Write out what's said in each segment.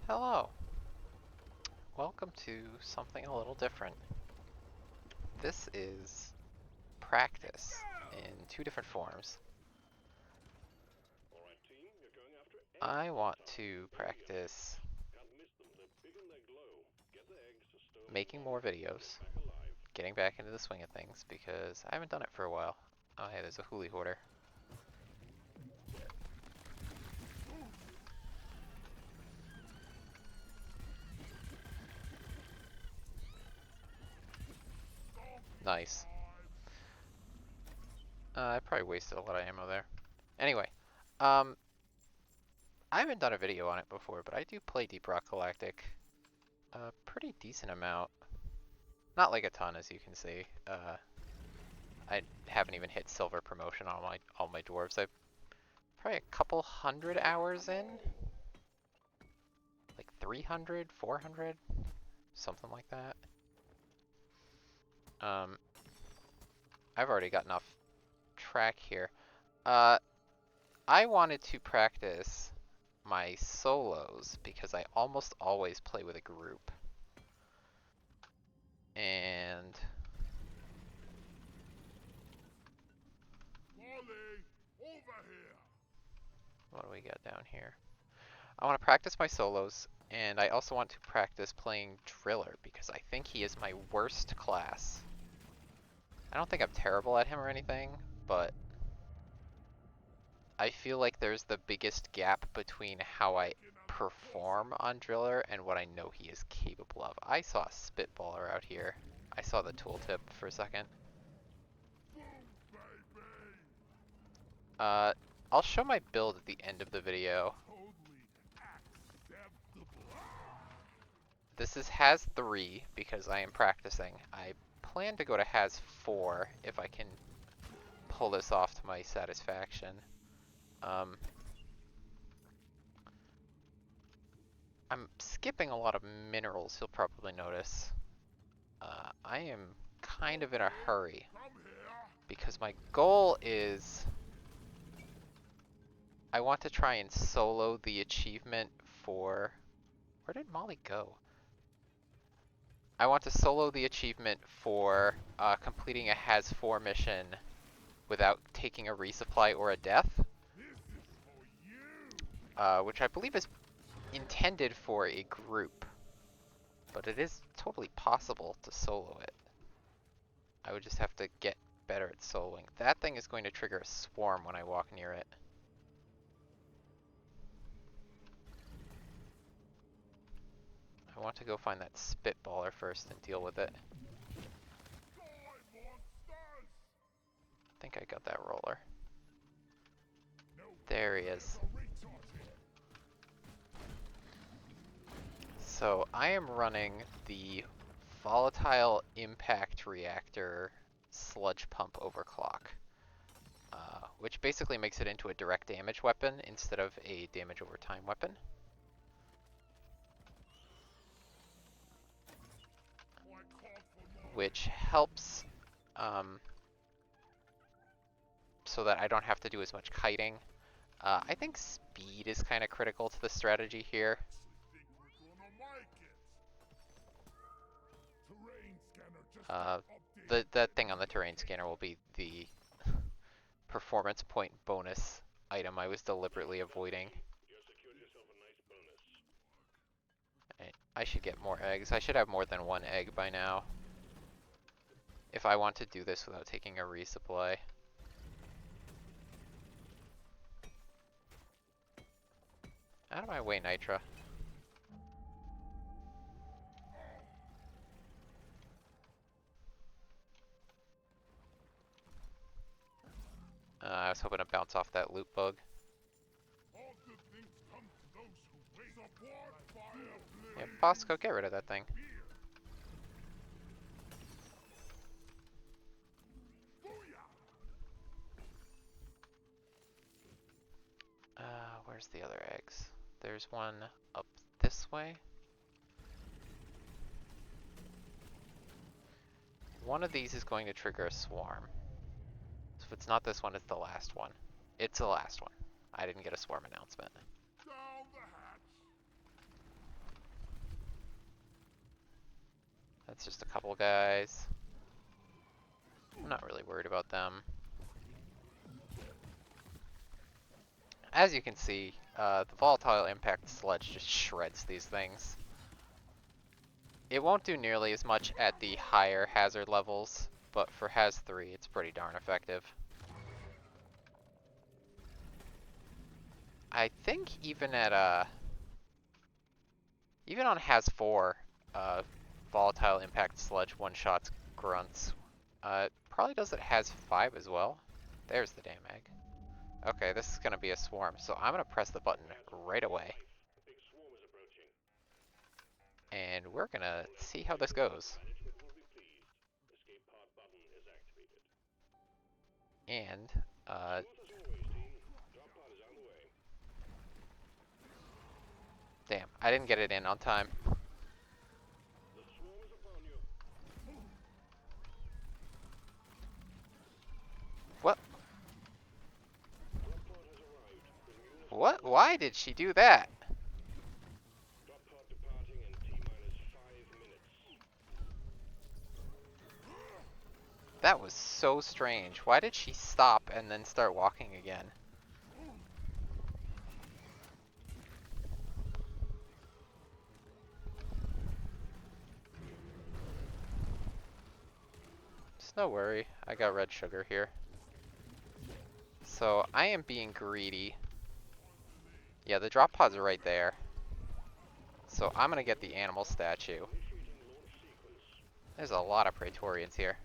Hello. Welcome to something a little different. This is practice in two different forms. I want to practice making more videos, getting back into the swing of things because I haven't done it for a while. Oh hey, there's a hoolie hoarder. Nice. I probably wasted a lot of ammo there. Anyway, I haven't done a video on it before, but I do play Deep Rock Galactic a pretty decent amount. Not like a ton, as you can see. I haven't even hit silver promotion on all my dwarves. I'm probably a couple hundred hours in, like 300, 400, something like that. I've already gotten off track here. I wanted to practice my solos because I almost always play with a group. And what do we got down here? I want to practice my solos, and I also want to practice playing Driller because I think he is my worst class. I don't think I'm terrible at him or anything, but I feel like there's the biggest gap between how I perform on Driller and what I know he is capable of. I saw a spitballer out here. I saw the tooltip for a second. I'll show my build at the end of the video. This is Has 3 because I am practicing. I plan to go to Has 4 if I can pull this off to my satisfaction. I'm skipping a lot of minerals, you'll probably notice. I am kind of in a hurry because my goal is I want to try and solo the achievement for... Where did Molly go? I want to solo the achievement for completing a Has 4 mission without taking a resupply or a death. Which I believe is intended for a group. But it is totally possible to solo it. I would just have to get better at soloing. That thing is going to trigger a swarm when I walk near it. I want to go find that spitballer first and deal with it. I think I got that roller. There he is. So I am running the volatile impact reactor sludge pump overclock, which basically makes it into a direct damage weapon instead of a damage over time weapon. Which helps so that I don't have to do as much kiting. I think speed is kind of critical to the strategy here. That thing on the terrain scanner will be the performance point bonus item I was deliberately avoiding. I should get more eggs. I should have more than one egg by now if I want to do this without taking a resupply. Out of my way, Nitra. I was hoping to bounce off that loot bug. Yeah, Bosco, get rid of that thing. Where's the other eggs? There's one up this way. One of these is going to trigger a swarm. So if it's not this one, it's the last one. It's the last one. I didn't get a swarm announcement. It's just a couple guys. I'm not really worried about them. As you can see, the volatile impact sledge just shreds these things. It won't do nearly as much at the higher hazard levels, but for Haz 3, it's pretty darn effective. I think even at even on Haz 4, volatile impact sludge one-shots grunts. It probably does it Haz 5 as well. There's the damn egg. Okay, this is gonna be a swarm, so I'm gonna press the button right away. And we're gonna see how this goes. And, damn, I didn't get it in on time. What? What? Why did she do that? That was so strange. Why did she stop and then start walking again? Just no worry, I got red sugar here. So I am being greedy. Yeah, the drop pods are right there. So I'm gonna get the animal statue. There's a lot of Praetorians here.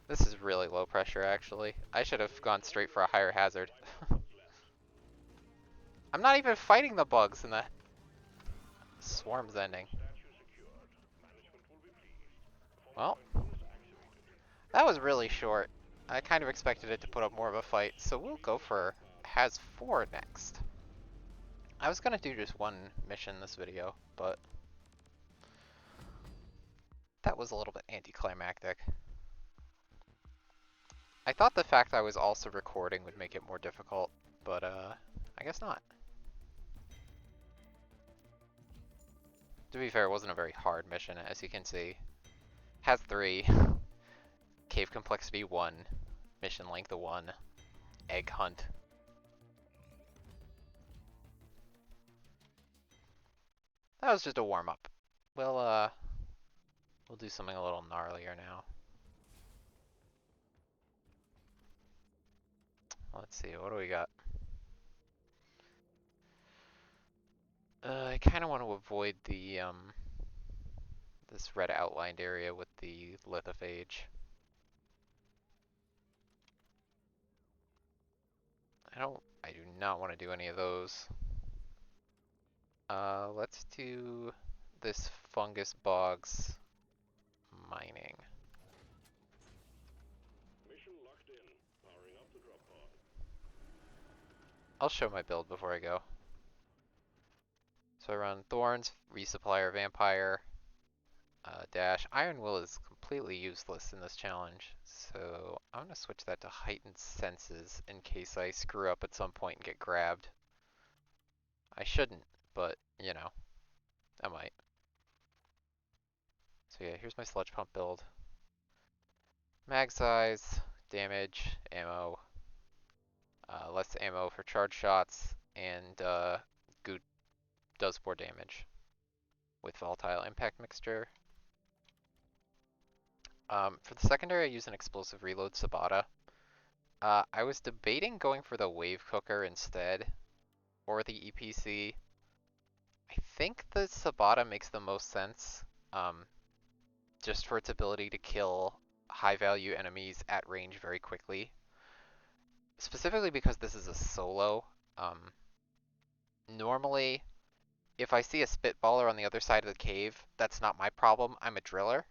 This is really low pressure, actually. I should have gone straight for a higher hazard. I'm not even fighting the bugs and the swarm's ending. Well, that was really short. I kind of expected it to put up more of a fight, so we'll go for Haz 4 next. I was gonna do just one mission this video, but that was a little bit anticlimactic. I thought the fact I was also recording would make it more difficult, but I guess not. To be fair, it wasn't a very hard mission, as you can see. Has 3, cave complexity 1, mission length 1, egg hunt. That was just a warm-up. We'll do something a little gnarlier now. Let's see, what do we got? I kind of want to avoid the, this red outlined area with the lithophage. I do not want to do any of those. Let's do this fungus bogs mining. I'll show my build before I go. So I run Thorns, Resupplier, Vampire, Dash. Iron Will is completely useless in this challenge, so I'm gonna switch that to Heightened Senses in case I screw up at some point and get grabbed. I shouldn't, but, you know, I might. So yeah, here's my sludge pump build. Mag size, damage, ammo, less ammo for charge shots, and Goo does more damage with volatile impact mixture. For the secondary, I use an explosive reload Sabata. I was debating going for the wave cooker instead, or the EPC. I think the Sabata makes the most sense, just for its ability to kill high value enemies at range very quickly. Specifically because this is a solo. Normally, if I see a spitballer on the other side of the cave, that's not my problem. I'm a driller.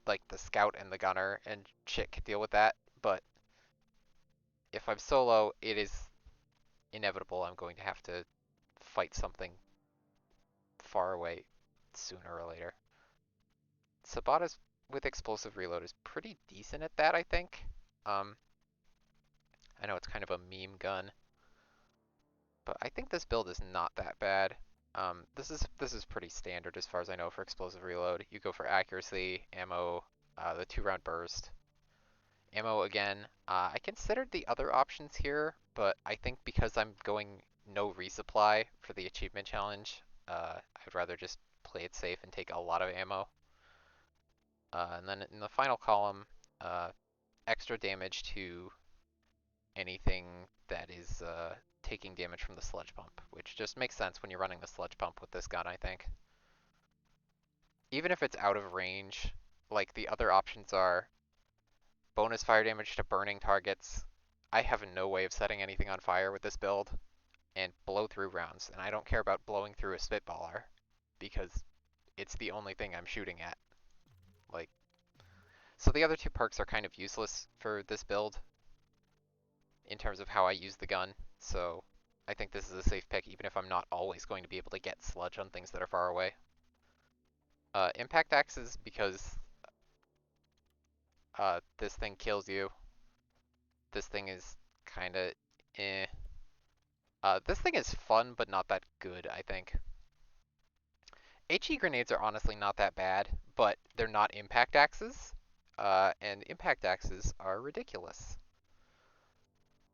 Like the scout and the gunner and shit could deal with that, but If I'm solo, it is inevitable I'm going to have to fight something far away sooner or later. Sabata's with explosive reload is pretty decent at that, I think. Um, I know it's kind of a meme gun, but I think this build is not that bad. This is pretty standard as far as I know for explosive reload. You go for accuracy, ammo, the 2-round burst. Ammo again. I considered the other options here, but I think because I'm going no resupply for the achievement challenge, I'd rather just play it safe and take a lot of ammo. And then in the final column, uh, extra damage to anything that is taking damage from the sludge pump, which just makes sense when you're running the sludge pump with this gun, I think. Even if it's out of range, like the other options are bonus fire damage to burning targets. I have no way of setting anything on fire with this build, and blow through rounds, and I don't care about blowing through a spitballer because it's the only thing I'm shooting at. Like, so the other two perks are kind of useless for this build in terms of how I use the gun. So I think this is a safe pick, even if I'm not always going to be able to get sludge on things that are far away. Impact axes because this thing kills you. This thing is kind of eh. This thing is fun, but not that good, I think. HE grenades are honestly not that bad, but they're not impact axes. And impact axes are ridiculous.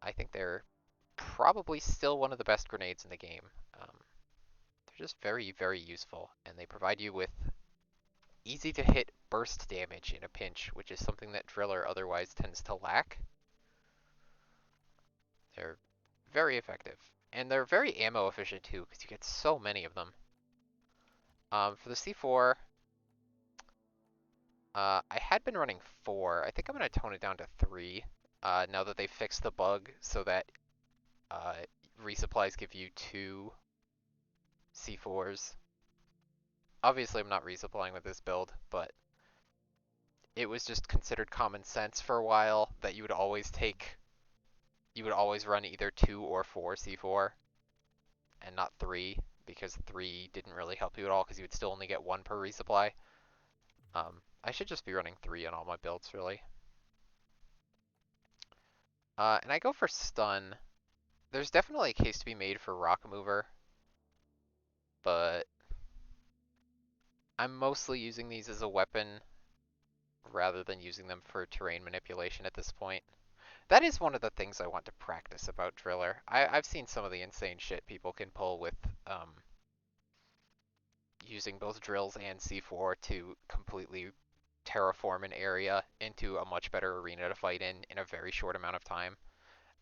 I think they're probably still one of the best grenades in the game. They're just very, very useful, and they provide you with easy to hit burst damage in a pinch, which is something that Driller otherwise tends to lack. They're very effective. And they're very ammo efficient too, because you get so many of them. For the C4, I had been running 4. I think I'm going to tone it down to 3 now that they fixed the bug so that resupplies give you 2 C4s. Obviously, I'm not resupplying with this build, but it was just considered common sense for a while that you would always run either 2 or 4 C4 and not 3, because 3 didn't really help you at all because you would still only get 1 per resupply. I should just be running 3 on all my builds, really. And I go for stun. There's definitely a case to be made for rock mover, but I'm mostly using these as a weapon rather than using them for terrain manipulation at this point. That is one of the things I want to practice about Driller. I've seen some of the insane shit people can pull with using both drills and C4 to completely terraform an area into a much better arena to fight in a very short amount of time.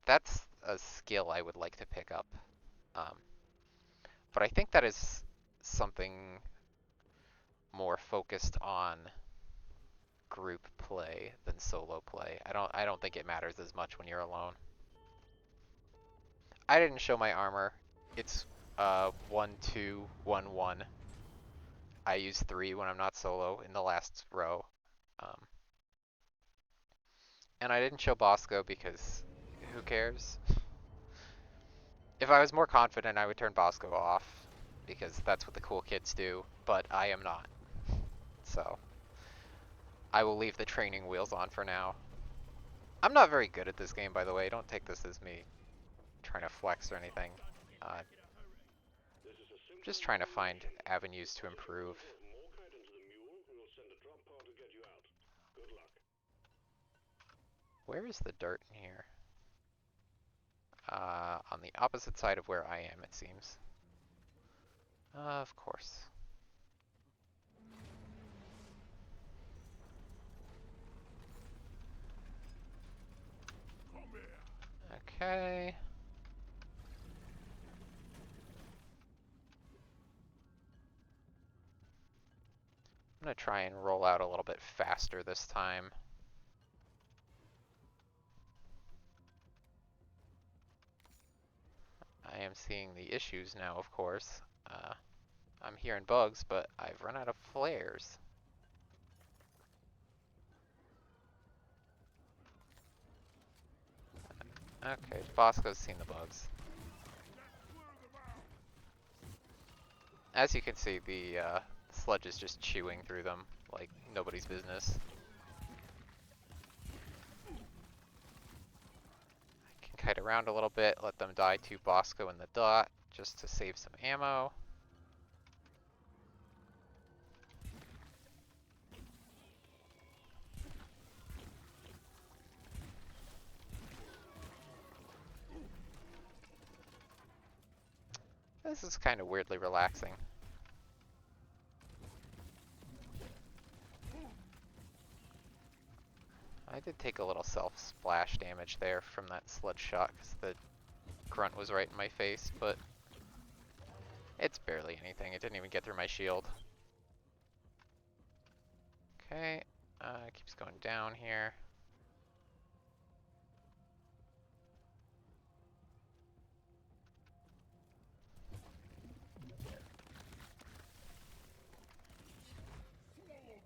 That's a skill I would like to pick up. But I think that is something more focused on group play than solo play. I don't think it matters as much when you're alone. I didn't show my armor. It's 1, 2, 1, 1. I use 3 when I'm not solo in the last row. And I didn't show Bosco because who cares? If I was more confident, I would turn Bosco off because that's what the cool kids do, but I am not. So I will leave the training wheels on for now. I'm not very good at this game, by the way. Don't take this as me trying to flex or anything. Just trying to find avenues to improve. Where is the dirt in here? On the opposite side of where I am, it seems. Of course. Okay. I'm going to try and roll out a little bit faster this time. I am seeing the issues now, of course. I'm hearing bugs, but I've run out of flares. Okay, Bosco's seen the bugs. As you can see, the sludge is just chewing through them like nobody's business. I can kite around a little bit, let them die to Bosco and the dot, just to save some ammo. This is kind of weirdly relaxing. I did take a little self-splash damage there from that sludge shot because the grunt was right in my face, but it's barely anything. It didn't even get through my shield. Okay, it keeps going down here.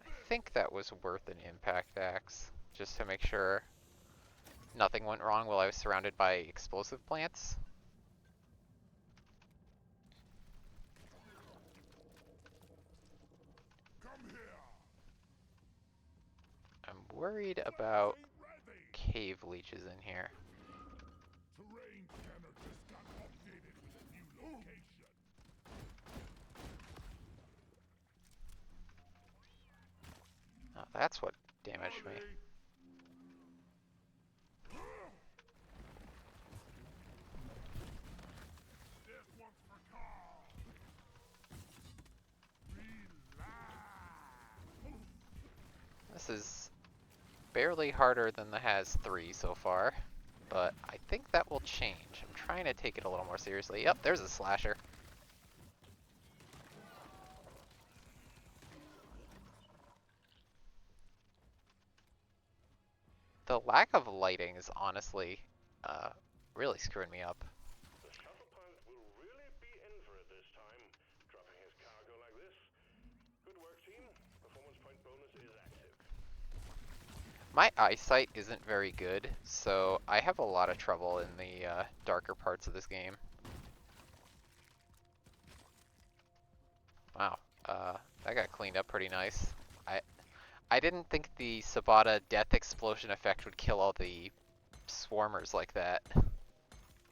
I think that was worth an impact axe, just to make sure nothing went wrong while I was surrounded by explosive plants. I'm worried about cave leeches in here. Oh, that's what damaged me. This is barely harder than the Has 3 so far, but I think that will change. I'm trying to take it a little more seriously. Yep, there's a slasher. The lack of lighting is honestly really screwing me up. My eyesight isn't very good, so I have a lot of trouble in the darker parts of this game. Wow, that got cleaned up pretty nice. I didn't think the Sabata death explosion effect would kill all the swarmers like that.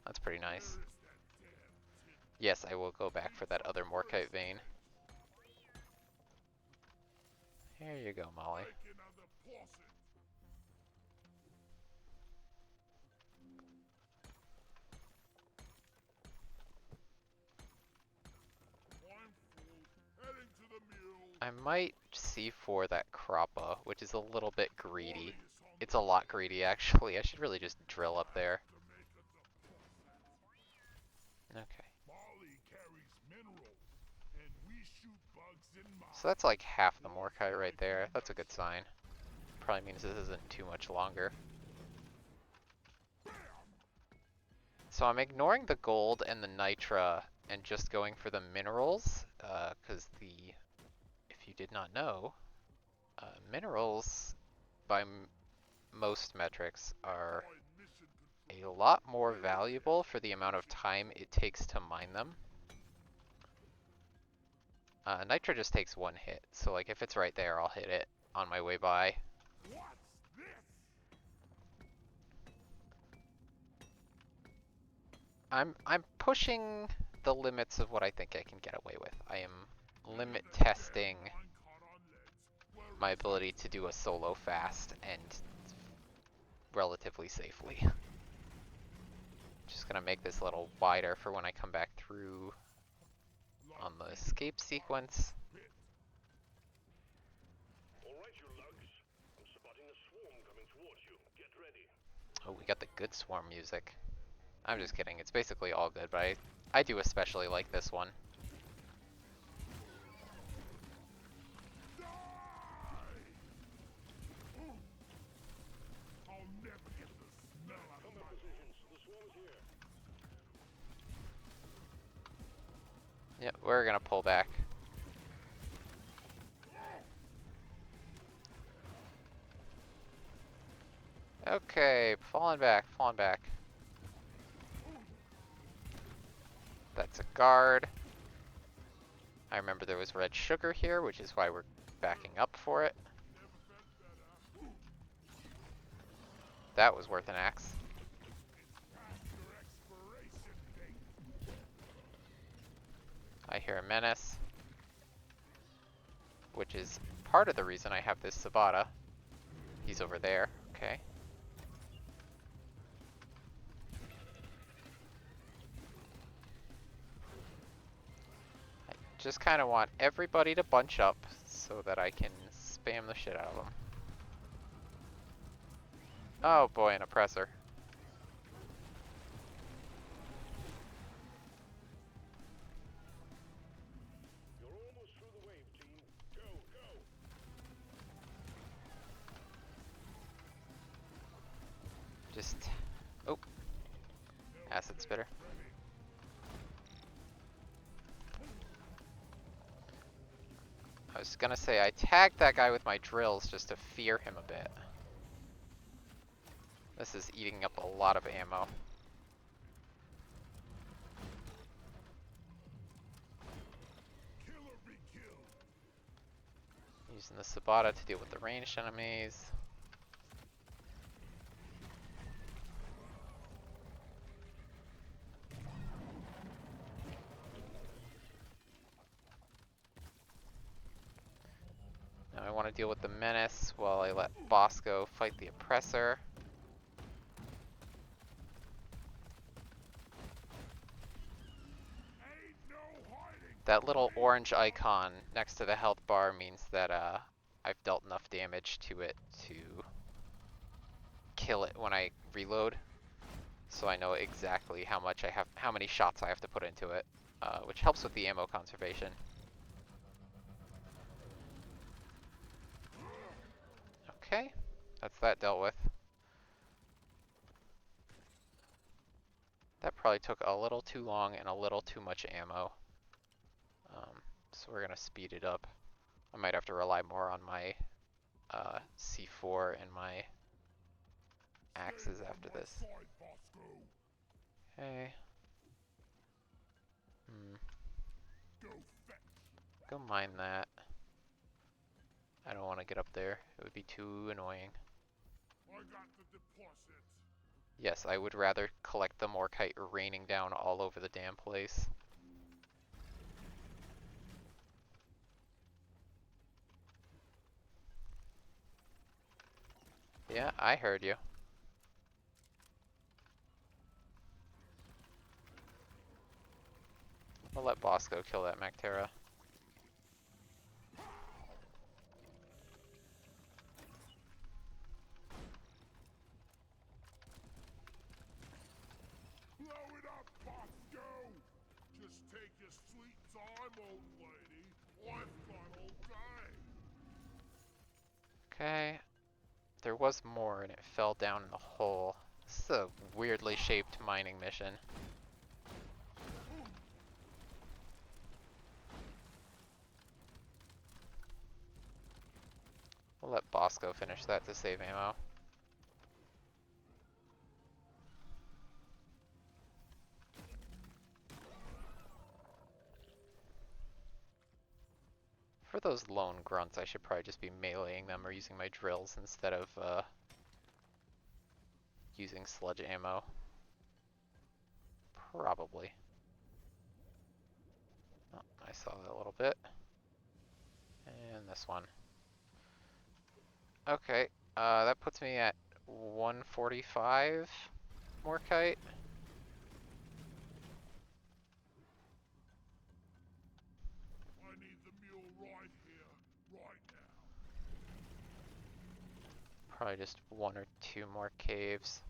That's pretty nice. Yes, I will go back for that other Morkite vein. Here you go, Molly. I might C4 that Krappa, which is a little bit greedy. It's a lot greedy, actually. I should really just drill up there. Okay. So that's like half the Morkite right there. That's a good sign. Probably means this isn't too much longer. So I'm ignoring the gold and the nitra and just going for the minerals, because if you did not know, minerals by most metrics are a lot more valuable for the amount of time it takes to mine them. Nitra just takes one hit, so like if it's right there, I'll hit it on my way by. I'm pushing the limits of what I think I can get away with. I am limit testing my ability to do a solo fast and relatively safely. Just gonna make this a little wider for when I come back through on the escape sequence. Oh, we got the good swarm music. I'm just kidding, it's basically all good, but I do especially like this one. Yep, we're gonna pull back. Okay, falling back, falling back. That's a guard. I remember there was red sugar here, which is why we're backing up for it. That was worth an axe. I hear a menace, which is part of the reason I have this Sabata. He's over there. Okay. I just kind of want everybody to bunch up so that I can spam the shit out of them. Oh boy, an oppressor. Just, oh, acid spitter. I was gonna say I tagged that guy with my drills just to fear him a bit. This is eating up a lot of ammo. Using the Sabata to deal with the ranged enemies. Now I want to deal with the menace while I let Bosco fight the oppressor. That little orange icon next to the health bar means that I've dealt enough damage to it to kill it when I reload. So I know exactly how many shots I have to put into it, which helps with the ammo conservation. Okay, that's that dealt with. That probably took a little too long and a little too much ammo. So we're gonna speed it up. I might have to rely more on my C4 and my axes after this. Okay. Go mine that. I don't want to get up there. It would be too annoying. Yes, I would rather collect the Morkite raining down all over the damn place. Yeah, I heard you. I'll let Bosco kill that Mactera. Blow it up, Bosco! Just take your sweet time, old lady. I've got all day. Okay. There was more and it fell down in the hole. This is a weirdly shaped mining mission. We'll let Bosco finish that to save ammo. For those lone grunts, I should probably just be meleeing them or using my drills instead of using sludge ammo. Probably. Oh, I saw that a little bit. And this one. Okay, that puts me at 145 Morkite. I need the mule right here, right now. Probably just one or two more caves.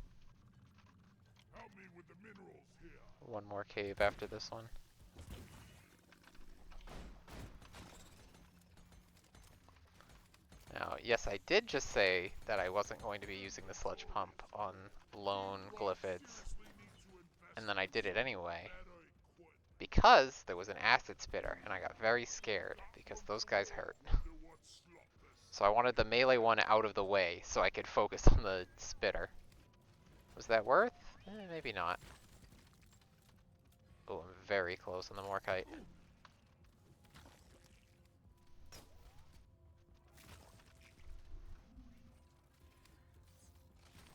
Help me with the minerals here. One more cave after this one. Now, yes, I did just say that I wasn't going to be using the sludge pump on lone glyphids, and then I did it anyway, because there was an acid spitter, and I got very scared, because those guys hurt. So I wanted the melee one out of the way, so I could focus on the spitter. Was that worth? Maybe not. Oh, I'm very close on the Morkite.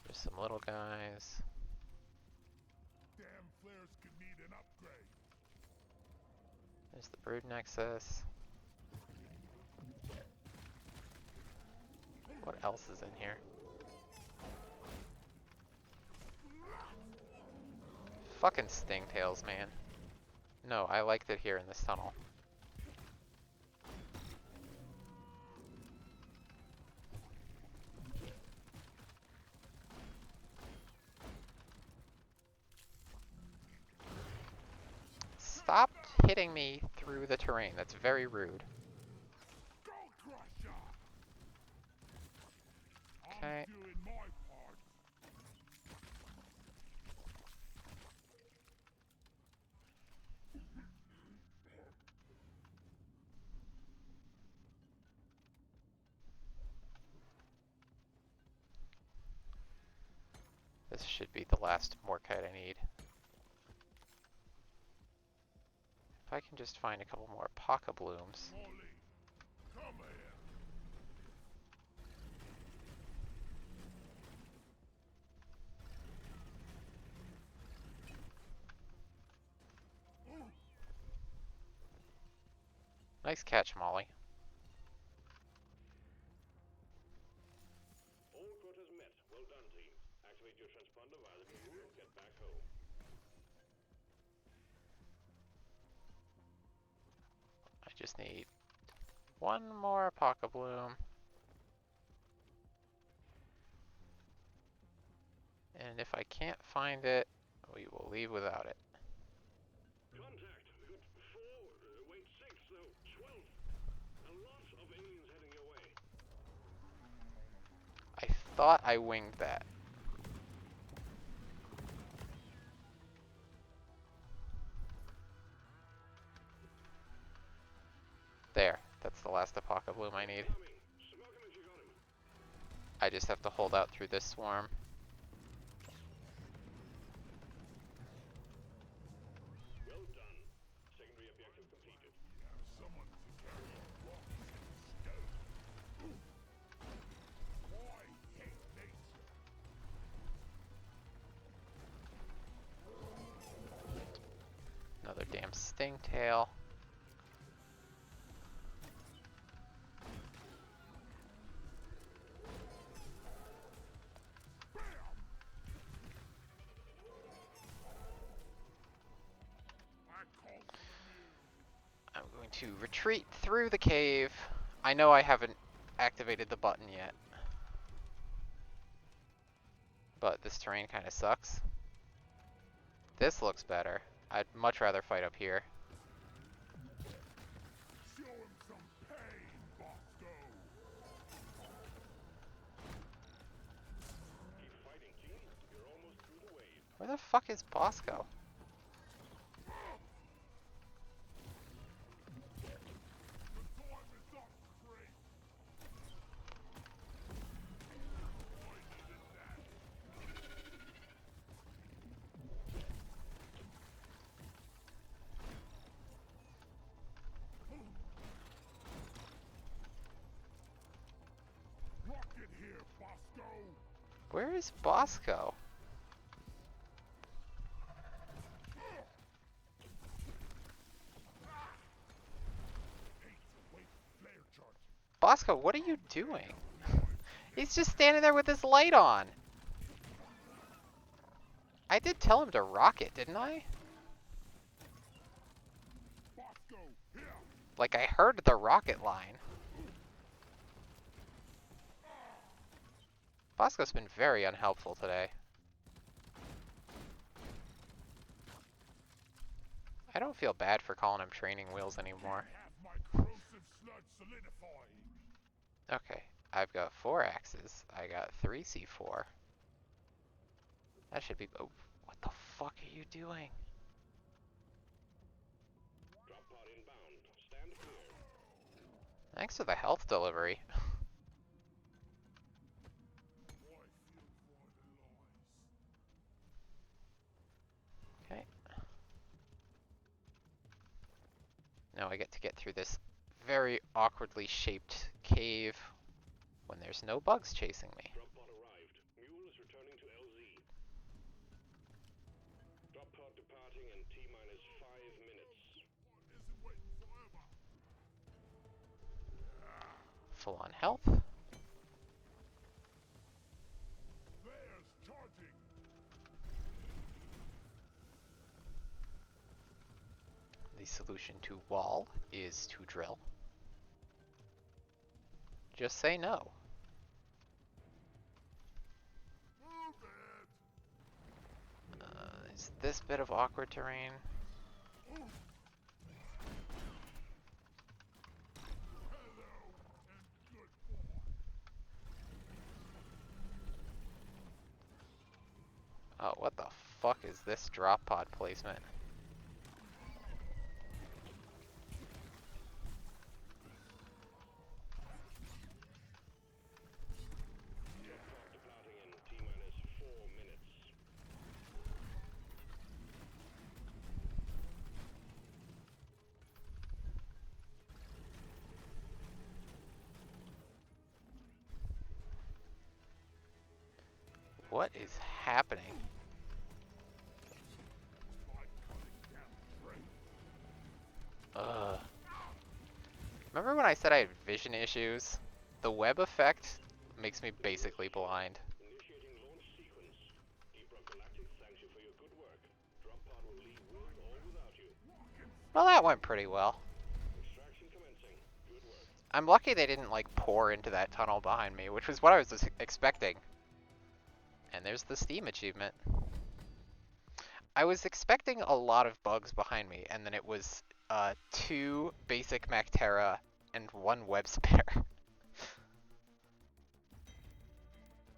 There's some little guys. Damn flares could need an upgrade. There's the Brood Nexus. What else is in here? Fucking stingtails, man. No, I liked it here in this tunnel. Stop hitting me through the terrain. That's very rude. Go Crusher! Okay. I'm doing my part. This should be the last Morkite I need. If I can just find a couple more Paka Blooms. Molly, come here. Nice catch, Molly. All quotas met. Well done, team. Activate your transponder via the door and get back home. I just need one more Paka Bloom. And if I can't find it, we will leave without it. Contact. We got 4, wait, 6, no, 12. A lot of aliens heading your way. I thought I winged that. There. That's the last Paka Bloom I need. Coming. Smoke him if you got him. I just have to hold out through this swarm. Well done. Secondary objective completed. Someone to carry rocks and stone. I hate nature. Another damn stingtail. I call for the I'm going to retreat through the cave. I know I haven't activated the button yet. But this terrain kind of sucks. This looks better. I'd much rather fight up here. show him some pain, Bosco. Keep fighting, team. You're almost through the wave. Where the fuck is Bosco? The time is up, Craig. I needed that. Rocket here, Bosco. Where is Bosco? Wait, flare charge. Bosco, what are you doing? He's just standing there with his light on. I did tell him to rock it, didn't I? Bosco, here. Like, I heard the rocket line. Bosco's been very unhelpful today. I don't feel bad for calling him training wheels anymore. Have my corrosive sludge solidifying. Okay, I've got 4 axes. I got 3 C4. That should be... Oh, what the fuck are you doing? Drop pod inbound. Stand clear. Thanks for the health delivery. I feel vitalized. Okay. Now I get to get through this very awkwardly shaped cave when there's no bugs chasing me. Drop pod arrived. Mule is returning to LZ. Drop pod departing in T-minus 5 minutes. Isn't waiting forever. Full on health. There's charging. The solution to wall is to drill. Just say no. Move it. There's this bit of awkward terrain. Hello and good boy. Oh, what the fuck is this drop pod placement? Drop pod departing in T-minus 4 minutes. What is happening? Ugh. Remember when I said I had vision issues? The web effect makes me basically blind. Initiating launch sequence. Deep Rock Galactic thanks you for your good work. Drop pod will leave with or without you. Well, that went pretty well. Extraction commencing. Good work. I'm lucky they didn't like pour into that tunnel behind me, which was what I was expecting. And there's the Steam achievement. I was expecting a lot of bugs behind me, and then it was 2 basic Mactera and 1 web spinner.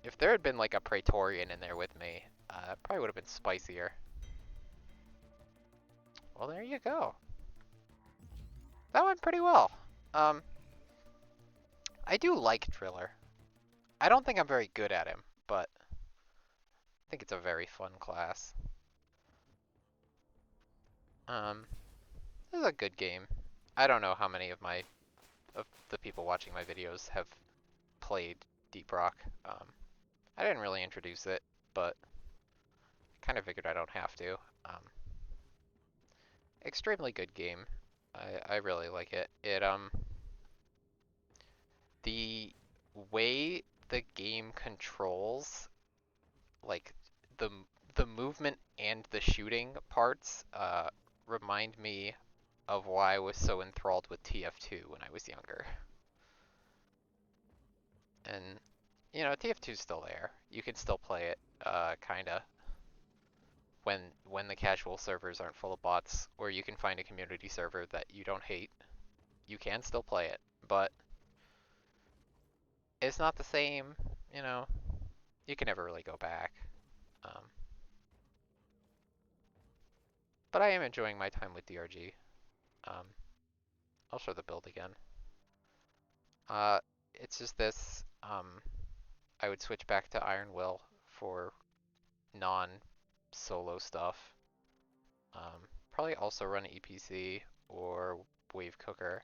If there had been like a Praetorian in there with me, it probably would have been spicier. Well, there you go. That went pretty well. I do like Driller. I don't think I'm very good at him, but I think it's a very fun class. This is a good game. I don't know how many of the people watching my videos have played Deep Rock. I didn't really introduce it, but kind of figured I don't have to. Extremely good game. I really like it. The way the game controls, like the the movement and the shooting parts, remind me of why I was so enthralled with TF2 when I was younger. And you know, TF2's still there. You can still play it, kinda. When the casual servers aren't full of bots, or you can find a community server that you don't hate, you can still play it. But it's not the same, you know. You can never really go back. But I am enjoying my time with DRG. I'll show the build again. It's just this. I would switch back to Iron Will for non-solo stuff. Probably also run EPC or Wave Cooker.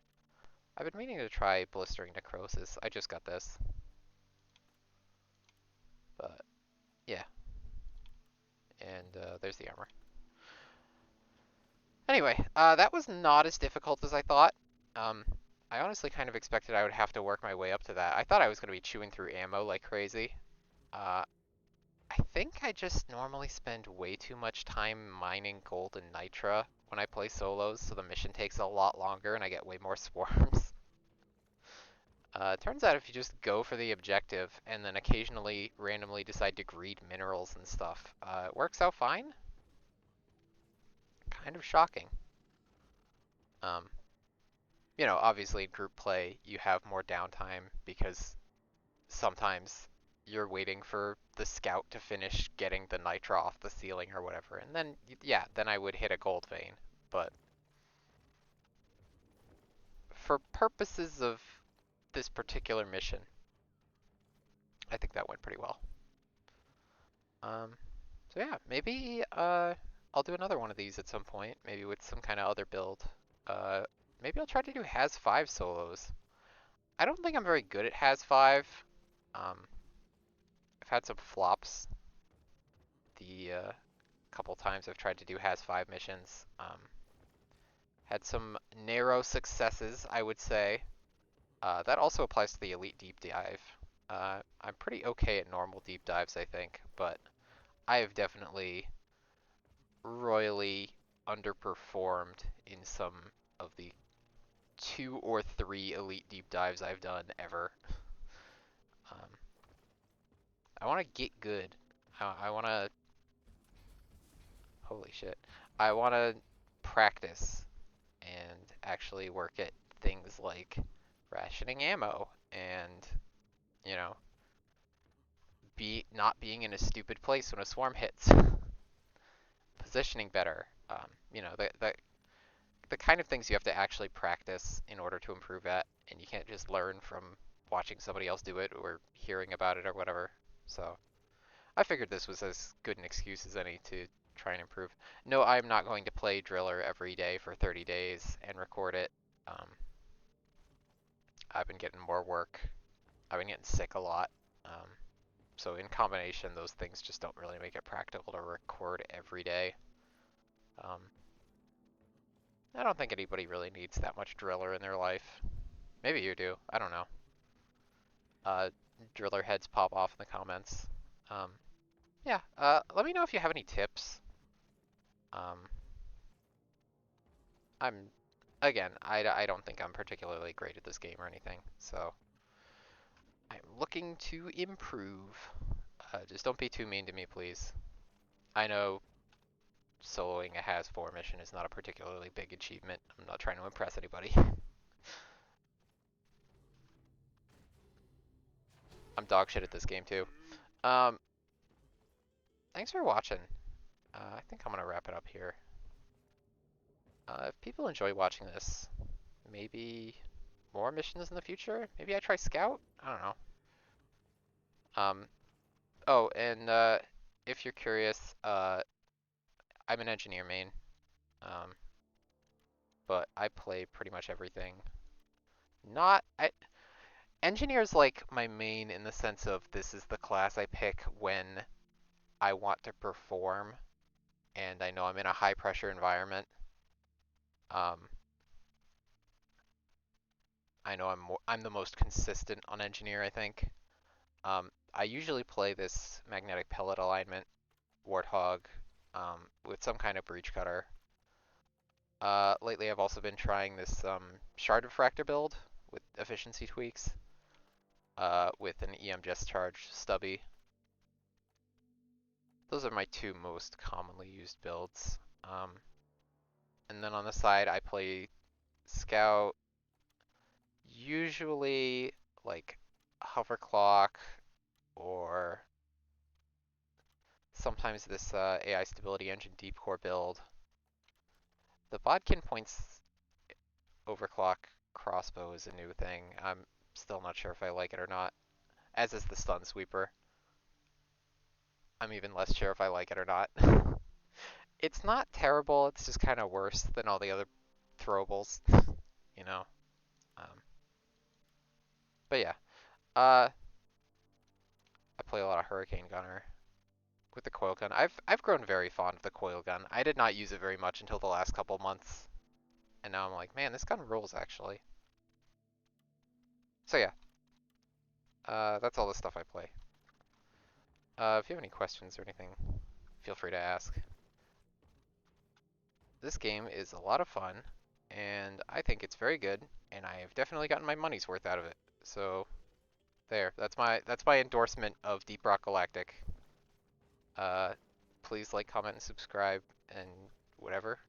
I've been meaning to try Blistering Necrosis. I just got this. But, yeah. And there's the armor. Anyway, that was not as difficult as I thought. I honestly kind of expected I would have to work my way up to that. I thought I was going to be chewing through ammo like crazy. I think I just normally spend way too much time mining gold and nitra when I play solos, so the mission takes a lot longer and I get way more swarms. Turns out if you just go for the objective and then occasionally randomly decide to greed minerals and stuff, it works out fine. Kind of shocking. You know, obviously in group play you have more downtime because sometimes you're waiting for the scout to finish getting the nitra off the ceiling or whatever, and then, yeah, then I would hit a gold vein. But for purposes of this particular mission, I think that went pretty well. So yeah, maybe I'll do another one of these at some point, maybe with some kind of other build. maybe I'll try to do Has 5 solos. I don't think I'm very good at Has 5. I've had some flops the couple times I've tried to do Has 5 missions. Had some narrow successes, I would say. That also applies to the Elite Deep Dive. I'm pretty okay at normal deep dives, I think, but I have definitely royally underperformed in some of the 2 or 3 Elite Deep Dives I've done ever. Um, I want to get good. I want to... Holy shit. I want to practice and actually work at things like rationing ammo and, you know, not being in a stupid place when a swarm hits. Positioning better. You know, the kind of things you have to actually practice in order to improve at, and you can't just learn from watching somebody else do it or hearing about it or whatever. So I figured this was as good an excuse as any to try and improve. No, I'm not going to play Driller every day for 30 days and record it. Um, I've been getting more work. I've been getting sick a lot. So in combination, those things just don't really make it practical to record every day. Um, I don't think anybody really needs that much Driller in their life. Maybe you do. I don't know. Uh, Driller heads pop off in the comments. Um, yeah, let me know if you have any tips. Um, I'm, again, I don't think I'm particularly great at this game or anything, so I'm looking to improve. Just don't be too mean to me, please. I know soloing a Has 4 mission is not a particularly big achievement. I'm not trying to impress anybody. I'm dog shit at this game too. Um, thanks for watching. I think I'm gonna wrap it up here. If people enjoy watching this, maybe more missions in the future? Maybe I try Scout? I don't know. Oh, and if you're curious, I'm an engineer main, um, but I play pretty much everything. Not I, Engineer's like my main in the sense of this is the class I pick when I want to perform and I know I'm in a high pressure environment. Um, I know I'm the most consistent on engineer, I think. I usually play this magnetic pellet alignment Warthog with some kind of breach cutter. Lately I've also been trying this shard refractor build with efficiency tweaks with an EM discharge stubby. Those are my 2 most commonly used builds. And then on the side I play Scout, usually like Hoverclock or sometimes this AI Stability Engine Deep Core build. The Bodkin Points overclock crossbow is a new thing. I'm still not sure if I like it or not, as is the stun sweeper. I'm even less sure if I like it or not. It's not terrible, it's just kind of worse than all the other throwables, you know? Um, but yeah, I play a lot of Hurricane Gunner with the coil gun. I've grown very fond of the coil gun. I did not use it very much until the last couple months, and now I'm like, man, this gun rules actually. So yeah, that's all the stuff I play. If you have any questions or anything, feel free to ask. This game is a lot of fun, and I think it's very good, and I have definitely gotten my money's worth out of it. So there, that's my endorsement of Deep Rock Galactic. Uh, please like, comment, and subscribe, and whatever.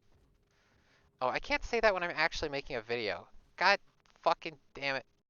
Oh, I can't say that when I'm actually making a video. God fucking damn it.